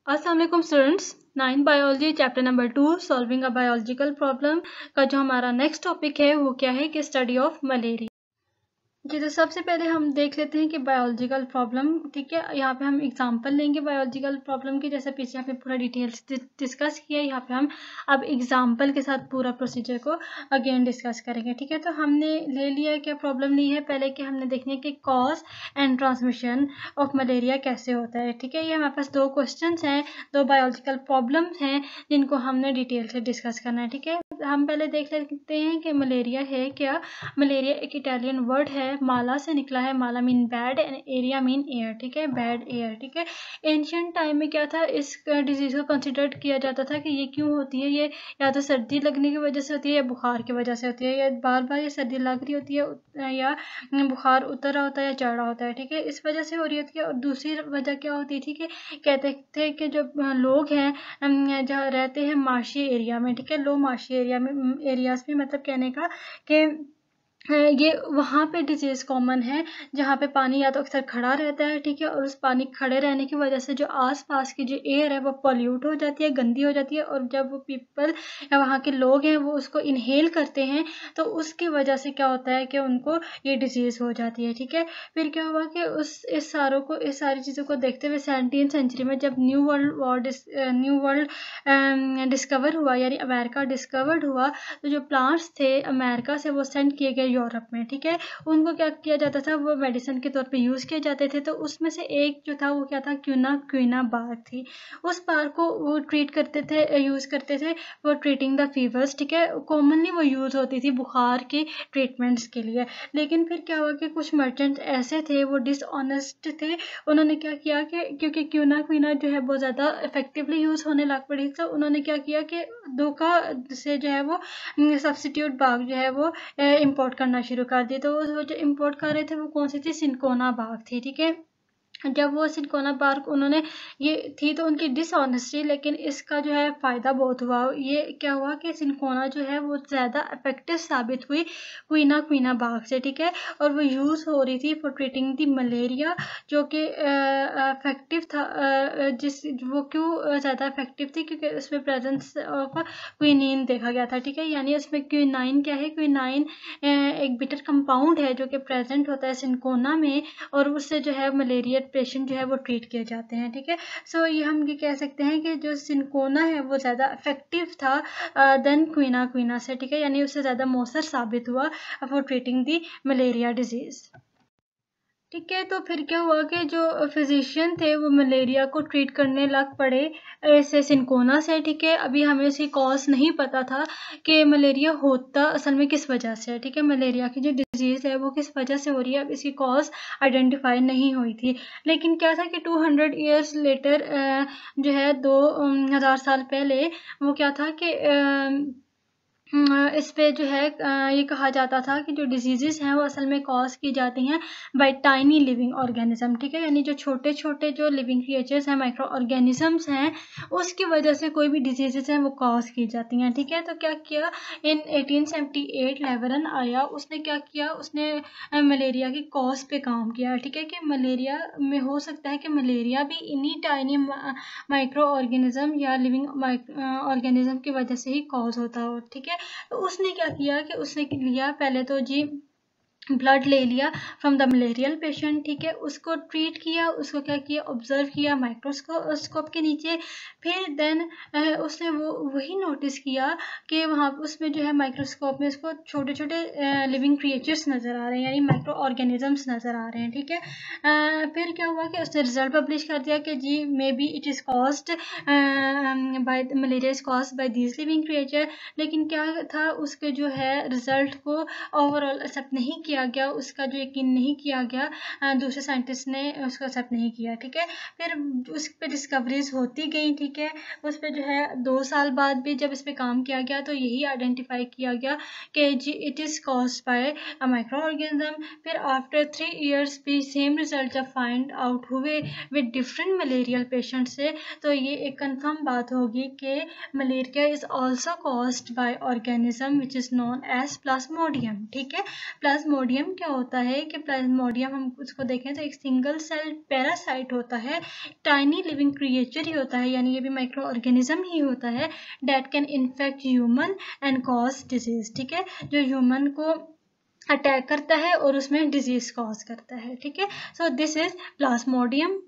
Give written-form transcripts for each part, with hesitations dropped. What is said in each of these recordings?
अस्सलाम वालेकुम students. 9 biology chapter number 2 solving a biological problem का जो हमारा नेक्स्ट टॉपिक है वो क्या है कि स्टडी ऑफ मलेरिया। जी, तो सबसे पहले हम देख लेते हैं कि बायोलॉजिकल प्रॉब्लम, ठीक है। यहाँ पे हम एग्जांपल लेंगे बायोलॉजिकल प्रॉब्लम की, जैसे पीछे यहाँ पे पूरा डिटेल्स डिस्कस किया, यहाँ पे हम अब एग्जांपल के साथ पूरा प्रोसीजर को अगेन डिस्कस करेंगे, ठीक है। तो हमने ले लिया क्या प्रॉब्लम ली है पहले कि हमने देखने कि cause and transmission of malaria कैसे होता है, ठीक है। ये हमारे पास दो क्वेश्चन हैं, दो बायोलॉजिकल प्रॉब्लम्स हैं जिनको हमने डिटेल से डिस्कस करना है, ठीक है। हम पहले देख लेते हैं कि मलेरिया है क्या। मलेरिया एक इटालियन वर्ड है, माला से निकला है। माला mean bad and aria mean air, ठीक है, बैड एयर, ठीक है। एंशियंट टाइम में क्या था, इस डिजीज को कंसिडर किया जाता था कि ये क्यों होती है, ये या तो सर्दी लगने की वजह से होती है या बुखार की वजह से होती है, या बार बार ये सर्दी लग रही होती है या बुखार उतर रहा होता है या चढ़ रहा होता है, ठीक है, इस वजह से हो रही होती है। और दूसरी वजह क्या होती थी कि कहते थे कि जो लोग हैं जहाँ रहते हैं मार्शी एरिया में, ठीक है, लो मार्शी एरिया में, एरियाज में, मतलब कहने का कि ये वहाँ पे डिजीज कॉमन है जहाँ पे पानी या तो अक्सर खड़ा रहता है, ठीक है, और उस पानी खड़े रहने की वजह से जो आसपास की जो एयर है वो पॉल्यूट हो जाती है, गंदी हो जाती है, और जब वो पीपल या वहाँ के लोग हैं वो उसको इनहेल करते हैं तो उसकी वजह से क्या होता है कि उनको ये डिजीज़ हो जाती है, ठीक है। फिर क्या हुआ कि इस सारी चीज़ों को देखते हुए 17वीं सेंचुरी में जब न्यू वर्ल्ड डिस्कवर हुआ, यानी अमेरिका डिस्कवर्ड हुआ, तो जो प्लांट्स थे अमेरिका से वो सेंड किए गए यूरोप में, ठीक है। उनको क्या किया जाता था, वो मेडिसिन के तौर पे यूज़ किए जाते थे। तो उसमें से एक जो था वो क्या था, क्विना बार्क थी। उस बार्क को वो ट्रीट करते थे, यूज़ करते थे वो ट्रीटिंग द फीवर्स, ठीक है। कॉमनली वो यूज़ होती थी बुखार के ट्रीटमेंट्स के लिए। लेकिन फिर क्या हुआ कि कुछ मर्चेंट ऐसे थे वो डिसऑनेस्ट थे, उन्होंने क्या किया कि क्योंकि क्विना जो है बहुत ज़्यादा इफेक्टिवली यूज़ होने लग पड़ी, तो उन्होंने क्या किया कि धोखा से जो है वो सब्स्टिट्यूट बाग जो है वो इंपोर्ट करना शुरू कर दिए। तो वो जो इंपोर्ट कर रहे थे वो कौन सी थी, सिंकोना बाग थी, ठीक है। जब वो सिंकोना बाग उन्होंने ये थी तो उनकी डिसऑनेस्टी, लेकिन इसका जो है फ़ायदा बहुत हुआ। ये क्या हुआ कि सिंकोना जो है वो ज़्यादा इफेक्टिव साबित हुई क्विना बाग से, ठीक है। और वो यूज़ हो रही थी फॉर ट्रीटिंग दी मलेरिया, जो कि इफेक्टिव था। वो क्यों ज़्यादा इफेक्टिव थी, क्योंकि उसमें प्रेजेंस ऑफ क्विनीन देखा गया था, ठीक है। यानी उसमें क्विनाइन क्या है, क्विनाइन एक बिटर कंपाउंड है जो कि प्रेजेंट होता है सिंकोना में, और उससे जो है मलेरिया पेशेंट जो है वो ट्रीट किए जाते हैं, ठीक है। सो ये हम ये कह सकते हैं कि जो सिंकोना है वो ज़्यादा इफेक्टिव था देन क्विना से, ठीक है, यानी उससे ज़्यादा मौसर साबित हुआ for treating the malaria disease, ठीक है। तो फिर क्या हुआ कि जो फिजिशियन थे वो मलेरिया को ट्रीट करने लग पड़े ऐसे सिंकोना से, ठीक है। अभी हमें इसकी कॉज नहीं पता था कि मलेरिया होता असल में किस वजह से है, ठीक है। मलेरिया की जो डिजीज़ है वो किस वजह से हो रही है, अब इसकी कॉज आइडेंटिफाई नहीं हुई थी। लेकिन क्या था कि 200 ईयर्स लेटर जो है 2000 साल पहले वो क्या था कि इस पे जो है ये कहा जाता था कि जो डिजीज़ेस हैं वो असल में कॉज की जाती हैं बाय टाइनी लिविंग ऑर्गेनिज्म, ठीक है। यानी जो छोटे छोटे जो लिविंग क्रिएचर्स हैं, माइक्रो ऑर्गेनिजम्स हैं, उसकी वजह से कोई भी डिजीज़ेस हैं वो कॉज की जाती हैं, ठीक है। तो क्या किया, इन 1878 लेवरन आया, उसने क्या किया, उसने मलेरिया की कॉज पे काम किया, ठीक है, कि मलेरिया में हो सकता है कि मलेरिया भी इन्हीं टाइनी माइक्रो ऑर्गेनिज्म या लिविंग ऑर्गेनिज्म की वजह से ही कॉज होता हो, ठीक है। तो उसने क्या किया कि उसने लिया पहले तो जी ब्लड ले लिया फ्रॉम द मलेरियल पेशेंट, ठीक है, उसको ट्रीट किया, उसको क्या किया, ऑब्जर्व किया माइक्रोस्कोप के नीचे। फिर देन उसने वही नोटिस किया कि वहाँ उसमें जो है माइक्रोस्कोप में उसको छोटे छोटे लिविंग क्रिएचर्स नज़र आ रहे हैं, यानी माइक्रो ऑर्गेनिजम्स नज़र आ रहे हैं, ठीक है। फिर क्या हुआ कि उसने रिजल्ट पब्लिश कर दिया कि जी may be it is caused by malaria is caused by these living creature. लेकिन क्या था, उसके जो है रिजल्ट को ओवरऑल एक्सेप्ट नहीं किया गया, उसका जो यकीन नहीं किया गया, दूसरे साइंटिस्ट ने उसको एक्सेप्ट नहीं किया, ठीक है। फिर उस पर डिस्कवरीज होती गई, ठीक है। उस पर जो है 2 साल बाद भी जब इस पर काम किया गया तो यही आइडेंटिफाई किया गया कि जी it is caused by a microorganism. फिर आफ्टर 3 ईयर्स भी सेम रिजल्ट जब फाइंड आउट हुए विद डिफरेंट मलेरियल पेशेंट से, तो ये एक कंफर्म बात होगी कि malaria is also caused by organism which is known as plasmodium, ठीक है। प्लाज्मोडियम प्लाज्मोडियम क्या होता है कि प्लाज्मोडियम हम उसको देखें तो एक सिंगल सेल पैरासाइट होता है, टाइनी लिविंग क्रिएचर ही होता है, यानी ये भी माइक्रो ऑर्गेनिज्म ही होता है, date can infect human and cause disease, ठीक है, जो ह्यूमन को अटैक करता है और उसमें डिजीज कॉज करता है, ठीक है। So this is Plasmodium.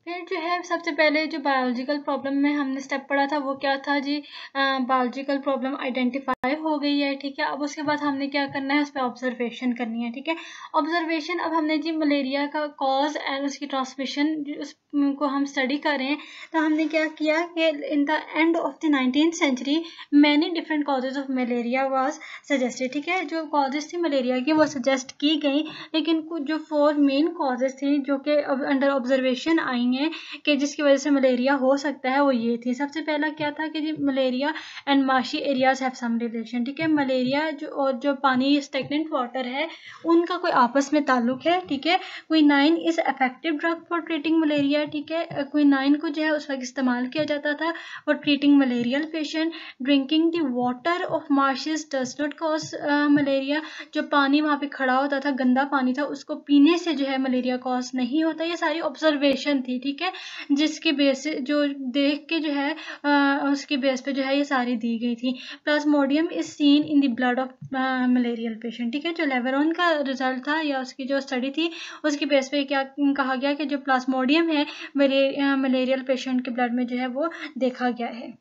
फिर जो है सबसे पहले जो बायोलॉजिकल प्रॉब्लम में हमने स्टेप पढ़ा था वो क्या था जी, बायोलॉजिकल प्रॉब्लम आइडेंटिफाई हो गई है, ठीक है। अब उसके बाद हमने क्या करना है, उस पर ऑब्जर्वेशन करनी है, ठीक है। ऑब्जर्वेशन, अब हमने जी मलेरिया का कॉज एंड उसकी ट्रांसमिशन उसको हम स्टडी कर रहे हैं, तो हमने क्या किया कि in the end of the 19th century many different causes of malaria was suggested, ठीक है। जो कॉजेज थी मलेरिया की वो सजेस्ट की गई, लेकिन कुछ जो 4 मेन कॉजेज थी जो कि अंडर ऑब्जर्वेशन आई हैं कि जिसकी वजह से मलेरिया हो सकता है, वो ये थी। सबसे पहला क्या था कि जी malaria and marshy areas have some relation, ठीक है। मलेरिया जो और जो पानी स्टेगनेंट वाटर है उनका कोई आपस में ताल्लुक है, ठीक है। Quinine is effective drug for treating malaria, ठीक है। क्विनाइन को जो है उस वक्त इस्तेमाल किया जाता था for treating malarial patient. Drinking the water of marches does not cause malaria, जो पानी वहाँ पे खड़ा होता था, गंदा पानी था, उसको पीने से जो है मलेरिया कॉज नहीं होता। ये सारी ऑब्जर्वेशन थी, ठीक है, जिसके बेस जो देख के जो है उसके बेस पे जो है ये सारी दी गई थी। Plasmodium is seen in the blood of malarial patient, ठीक है। जो लेवरॉन का रिजल्ट था या उसकी जो स्टडी थी उसके बेस पे क्या कहा गया कि जो प्लाज्मोडियम है मलेरियल पेशेंट के ब्लड में जो है वो देखा गया है।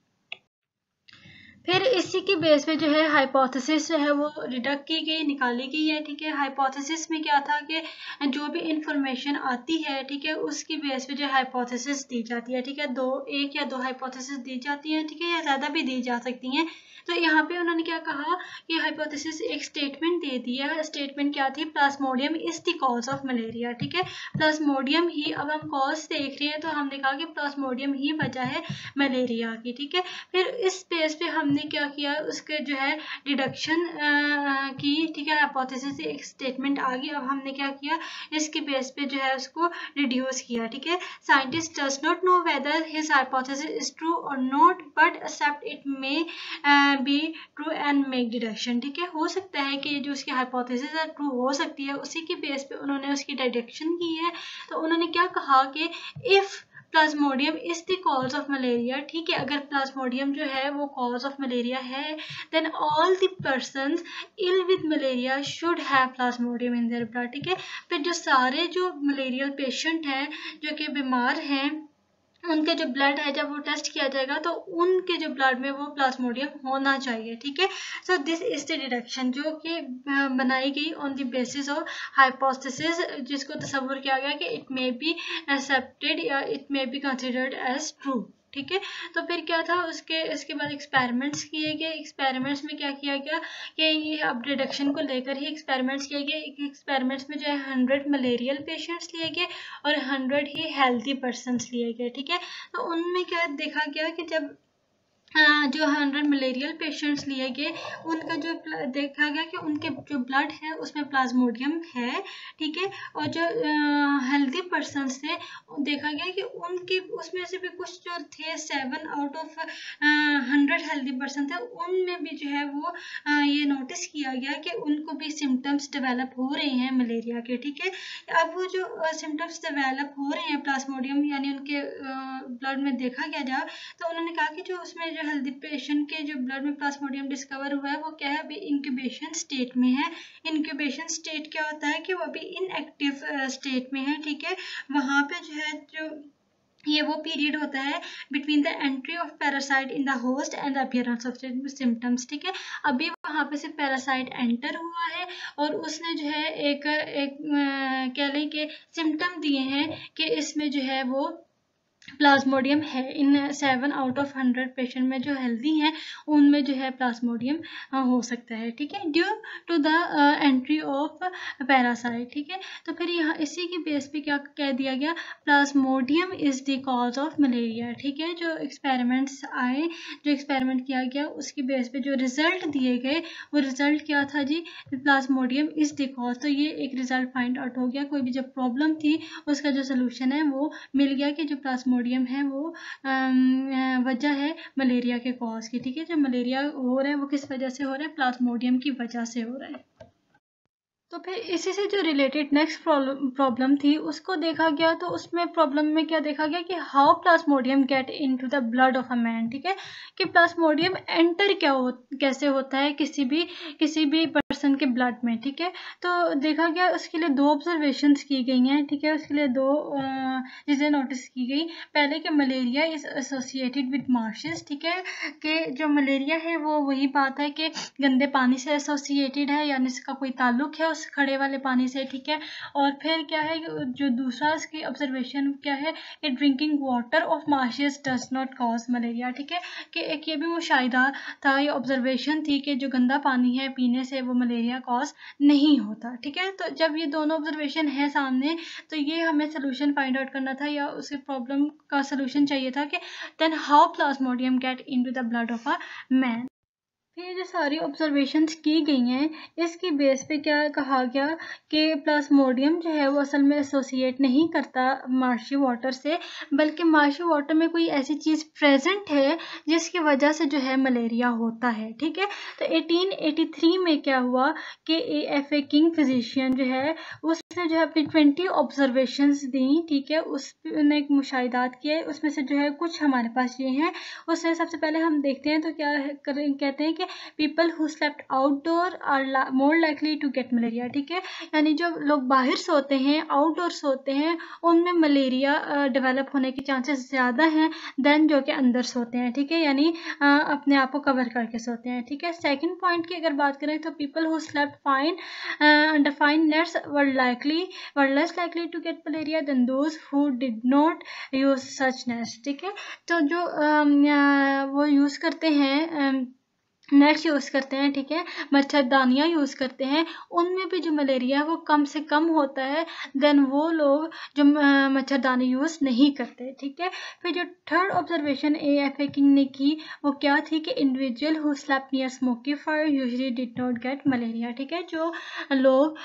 फिर इसी के बेस पे जो है हाइपोथेसिस जो है वो डिडक्ट की गई, निकाली गई है, ठीक है। हाइपोथेसिस में क्या था कि जो भी इंफॉर्मेशन आती है, ठीक है, उसकी बेस पे जो हाइपोथेसिस दी जाती है, ठीक है। एक या दो हाइपोथेसिस दी जाती हैं, ठीक है, या ज़्यादा भी दी जा सकती हैं। तो यहाँ पे उन्होंने क्या कहा कि हाइपोथेसिस एक स्टेटमेंट दे दिया। स्टेटमेंट क्या थी, Plasmodium is the cause of malaria, ठीक है। प्लाज्मोडियम ही, अब हम कॉज देख रहे हैं तो हमने कहा कि प्लाज्मोडियम ही वजह है मलेरिया की, ठीक है। फिर इस बेस पे हमने क्या किया, उसके जो है डिडक्शन की, ठीक है। हाइपोथेसिस से एक स्टेटमेंट आ गई, अब हमने क्या किया, इसके बेस पे जो है उसको रिड्यूस किया, ठीक है। Scientist does not know whether his hypothesis is true और not, but accept it may be true and make deduction, ठीक है। हो सकता है कि जो उसकी हाइपोथेसिस है ट्रू हो सकती है, उसी के बेस पे उन्होंने उसकी डिडक्शन की है। तो उन्होंने क्या कहा कि if plasmodium is the cause of malaria, ठीक है, अगर प्लाज्मोडियम जो है वो कॉज ऑफ मलेरिया है, then all the persons ill with malaria should have plasmodium in their blood, ठीक है। फिर जो सारे जो मलेरियल पेशेंट हैं जो कि बीमार हैं, उनके जो ब्लड है जब वो टेस्ट किया जाएगा तो उनके जो ब्लड में वो प्लाज्मोडियम होना चाहिए, ठीक है। So this is the deduction जो कि बनाई गई on the basis of hypothesis, जिसको तस्वुर किया गया कि इट मे बी एक्सेप्टेड या it may be considered as true, ठीक है। तो फिर क्या था, इसके बाद एक्सपेरिमेंट्स किए गए। एक्सपेरिमेंट्स में क्या किया गया कि ये अब डिडक्शन को लेकर ही एक्सपेरिमेंट्स किए गए। एक्सपेरिमेंट्स में जो है 100 मलेरियल पेशेंट्स लिए गए और 100 ही हेल्थी पर्सनस लिए गए, ठीक है। तो उनमें क्या देखा गया कि जब जो 100 मलेरियल पेशेंट्स लिए गए, उनका जो देखा गया कि उनके जो ब्लड है उसमें प्लाज्मोडियम है, ठीक है। और जो हेल्दी पर्सनस थे देखा गया कि उनके उसमें से भी कुछ जो थे 7 आउट ऑफ 100 हेल्दी पर्सन थे, उनमें भी जो है वो ये नोटिस किया गया कि उनको भी सिम्टम्स डेवलप हो रहे हैं मलेरिया के, ठीक है। अब वो जो सिम्टम्स डेवलप हो रहे हैं प्लाज्मोडियम यानी उनके ब्लड में देखा गया जा, तो उन्होंने कहा कि जो उसमें जो हेल्दी पेशेंट के जो ब्लड में प्लाज्मोडियम डिस्कवर हुआ है वो क्या है, अभी इंक्यूबेशन स्टेट में है। इंक्यूबेशन स्टेट क्या होता है कि वो अभी इनएक्टिव स्टेट में है, ठीक है। वहाँ पे जो है जो ये वो पीरियड होता है between the entry of parasite in the host and the appearance of symptoms, ठीक है। अभी वहाँ पे से पैरासाइट एंटर हुआ है और उसने जो है एक कह लें कि सिम्टम दिए हैं कि इसमें जो है वो प्लाज्मोडियम है। इन 7 आउट ऑफ 100 पेशेंट में जो हेल्दी हैं उनमें जो है प्लाज्मोडियम हो सकता है, ठीक है, due to the entry of parasite, ठीक है। तो फिर यहाँ इसी के बेस पे क्या कह दिया गया, Plasmodium is the cause of malaria, ठीक है। जो एक्सपेरिमेंट्स आए, जो एक्सपेरिमेंट किया गया उसके बेस पे जो रिजल्ट दिए गए वो रिजल्ट क्या था जी, प्लाज्मोडियम इज द कॉज। तो ये एक रिजल्ट फाइंड आउट हो गया, कोई भी जो प्रॉब्लम थी उसका जो सोल्यूशन है वो मिल गया कि जो प्लाज्मोडियम है वो वजह है मलेरिया के कॉज की, ठीक है। जो मलेरिया हो रहा है वो किस वजह से हो रहा है, प्लाज्मोडियम की वजह से हो रहा है। तो फिर इसी से जो रिलेटेड नेक्स्ट प्रॉब्लम थी उसको देखा गया, तो उसमें प्रॉब्लम में क्या देखा गया कि how plasmodium get into the blood of a man, ठीक है, कि प्लाज्मोडियम एंटर कैसे होता है किसी भी पर्सन के ब्लड में, ठीक है। तो देखा गया, उसके लिए 2 ऑब्जर्वेशंस की गई हैं, ठीक है, उसके लिए 2 चीज़ें नोटिस की गई। पहले कि malaria is associated with marches, ठीक है, कि जो मलेरिया है वो वही बात है कि गंदे पानी से एसोसिएटेड है, यानी इसका कोई ताल्लुक है उस खड़े वाले पानी से, ठीक है। और फिर क्या है, जो दूसरा इसकी ऑब्जर्वेशन क्या है कि drinking water of marches does not cause malaria, ठीक है, कि एक ये भी मुशाहिदा था, ये ऑब्जर्वेशन थी कि जो गंदा पानी है पीने से वो मलेरिया कॉज नहीं होता, ठीक है। तो जब ये दोनों ऑब्जर्वेशन है सामने, तो ये हमें सोल्यूशन फाइंड आउट करना था, या उस प्रॉब्लम का सोल्यूशन चाहिए था कि then how plasmodium get into the blood of a man. ये जो सारी ऑब्जर्वेशंस की गई हैं, इसकी बेस पे क्या कहा गया कि प्लाज्मोडियम जो है वो असल में एसोसिएट नहीं करता मार्शी वाटर से, बल्कि मार्शी वाटर में कोई ऐसी चीज़ प्रेजेंट है जिसकी वजह से जो है मलेरिया होता है, ठीक है। तो 1883 में क्या हुआ कि A.F.A. किंग फिजिशियन जो है उसने जो है अपनी 20 ऑब्जर्वेशंस दी, ठीक है, उसने एक मुशाहिदात किए, उसमें से जो है कुछ हमारे पास ये हैं। उससे सबसे पहले हम देखते हैं तो क्या कहते हैं कि people who slept outdoor are more likely to get malaria, ठीक है, यानी जो लोग बाहर सोते हैं, आउटडोर सोते हैं, उनमें मलेरिया डेवलप होने के चांसेस ज़्यादा हैं देन जो कि अंदर सोते हैं, ठीक है, यानी अपने आप को कवर करके सोते हैं, ठीक है। सेकंड पॉइंट की अगर बात करें तो people who slept fine under fine nets were less likely to get malaria then those who did not use such nets, ठीक है। तो जो वो यूज़ करते हैं, नेट्स यूज़ करते हैं, ठीक है, मच्छरदानियाँ यूज़ करते हैं, उनमें भी जो मलेरिया है वो कम से कम होता है देन वो लोग जो मच्छरदानी यूज़ नहीं करते, ठीक है। फिर जो थर्ड ऑब्जर्वेशन A.F.A. किंग ने की वो क्या थी कि individual who slept near smoky fire usually did not gate malaria, ठीक है, जो लोग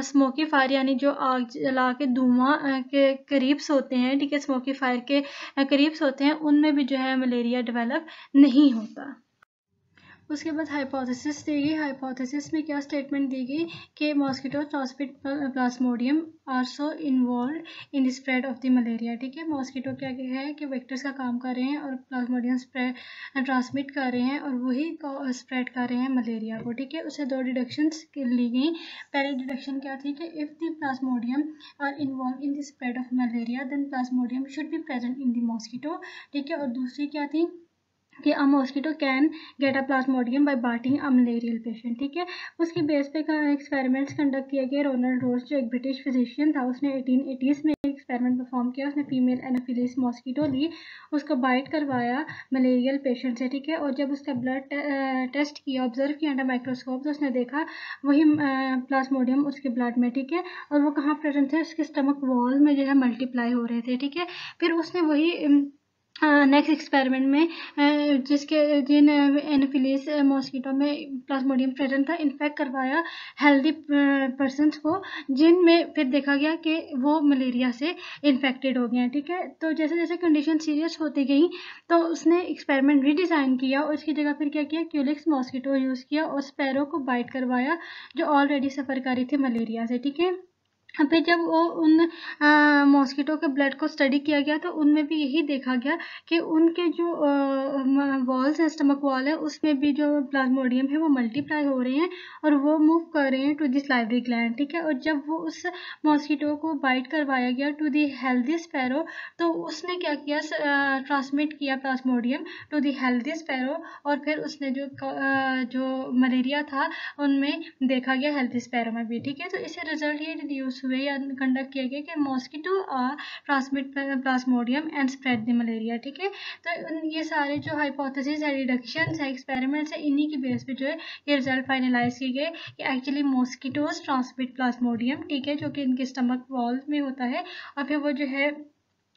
स्मोकी फायर यानी जो आग जला के धुआं के करीब सोते हैं, ठीक है, स्मोकी फायर के करीब सोते हैं, उनमें भी जो है मलेरिया डेवलप नहीं होता। उसके बाद हाइपोथेसिस दी गई। हाइपोथेसिस में क्या स्टेटमेंट दी गई कि mosquito transmit Plasmodium also involve in the spread of the malaria, ठीक है। मॉस्किटो क्या है कि वेक्टर्स का काम कर रहे हैं और प्लाज्मोडियम स्प्रेड ट्रांसमिट कर रहे हैं और वही स्प्रेड कर रहे हैं मलेरिया को, ठीक है। उसे 2 डिडक्शंस ली गई। पहली डिडक्शन क्या थी कि if the plasmodium are involve in the spread of malaria then plasmodium should be present in the mosquito, ठीक है। और दूसरी क्या थी कि a mosquito can get a plasmodium by biting a malarial patient, ठीक है। उसकी बेस पे एक्सपेरिमेंट्स कंडक्ट किया गया। रोनाल्ड रोज जो एक ब्रिटिश फिजिशियन था, उसने 1880s में एक एक्सपेरिमेंट परफॉर्म किया। उसने फीमेल एनोफिलिस मॉस्किटो ली, उसको बाइट करवाया मलेरियल पेशेंट से, ठीक है। और जब उसका ब्लड टेस्ट किया, ऑब्जर्व किया अंडर माइक्रोस्कोप, तो उसने देखा वही प्लाज्मोडियम उसके ब्लड में, ठीक है। और वो कहाँ प्रेजेंट थे, उसके स्टमक वॉल में जो है मल्टीप्लाई हो रहे थे, ठीक है। फिर उसने वही नेक्स्ट एक्सपेरिमेंट में जिन एनोफिलिस मॉस्किटो में प्लाज्मोडियम प्रेजेंट था, इन्फेक्ट करवाया हेल्दी पर्सनस को, जिनमें फिर देखा गया कि वो मलेरिया से इन्फेक्टेड हो गए हैं, ठीक है। तो जैसे जैसे कंडीशन सीरियस होती गई तो उसने एक्सपेरिमेंट रीडिज़ाइन किया और उसकी जगह फिर क्या किया, क्यूलिक्स मॉस्किटो यूज़ किया और स्पैरो को बाइट करवाया जो ऑलरेडी सफ़र कर रही थी मलेरिया से, ठीक है। फिर जब वो उन मॉस्किटो के ब्लड को स्टडी किया गया तो उनमें भी यही देखा गया कि उनके जो वॉल्स हैं, स्टमक वॉल है, उसमें भी जो प्लाज्मोडियम है वो मल्टीप्लाई हो रहे हैं और वो मूव कर रहे हैं टू द सलाइवरी ग्लैंड, ठीक है। और जब वो उस मॉस्किटो को बाइट करवाया गया टू द हेल्दी स्पैरो, तो उसने क्या किया, ट्रांसमिट किया plasmodium to the healthy sparrow, और फिर उसने जो मलेरिया था उनमें देखा गया हेल्दी स्पैरो में भी, ठीक है। तो इससे रिजल्ट ये डिड्यूस हुए या कंडक्ट किया गया कि mosquito transmit Plasmodium and spread the malaria, ठीक है। तो ये सारे जो हाइपोथेसिस है, डिडक्शंस है, एक्सपेरिमेंट्स है, इन्हीं की बेस पे जो है ये रिजल्ट फाइनलाइज किए गए कि एक्चुअली मॉस्किटोज ट्रांसमिट प्लाज्मोडियम, ठीक है, जो कि इनके स्टमक वॉल में होता है और फिर वो जो है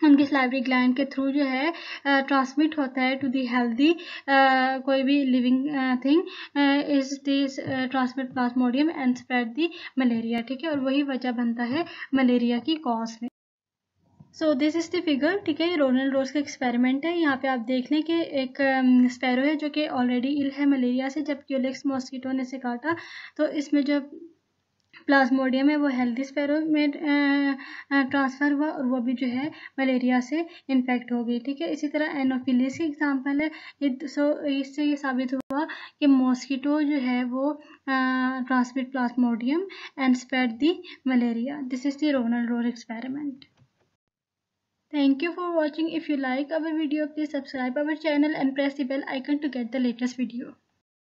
उनकी सलाइवरी ग्लैंड के थ्रू जो है ट्रांसमिट होता है टू दी हेल्दी कोई भी living thing is this transmit Plasmodium and spread the malaria, ठीक है। और वही वजह बनता है मलेरिया की कॉज में। So this is the figure, ठीक है। ये रोनाल्ड रोज का एक्सपेरिमेंट है। यहाँ पे आप देख लें कि एक स्पैरो है जो कि ऑलरेडी इल है मलेरिया से, जब क्यूलिक्स मॉस्किटो ने से काटा तो इसमें जो प्लाज्मोडियम है वो हेल्दी स्पैरो में ट्रांसफ़र हुआ और वो भी जो है मलेरिया से इन्फेक्ट हो गई, ठीक है। इसी तरह एनोफिलिस की एग्जांपल है। इससे ये साबित हुआ कि मॉस्किटो जो है वो transmit Plasmodium and spread the malaria. This is the Ronald Rohr experiment. Thank you for watching. If you like our video, please subscribe our channel and press the bell icon to get the latest video.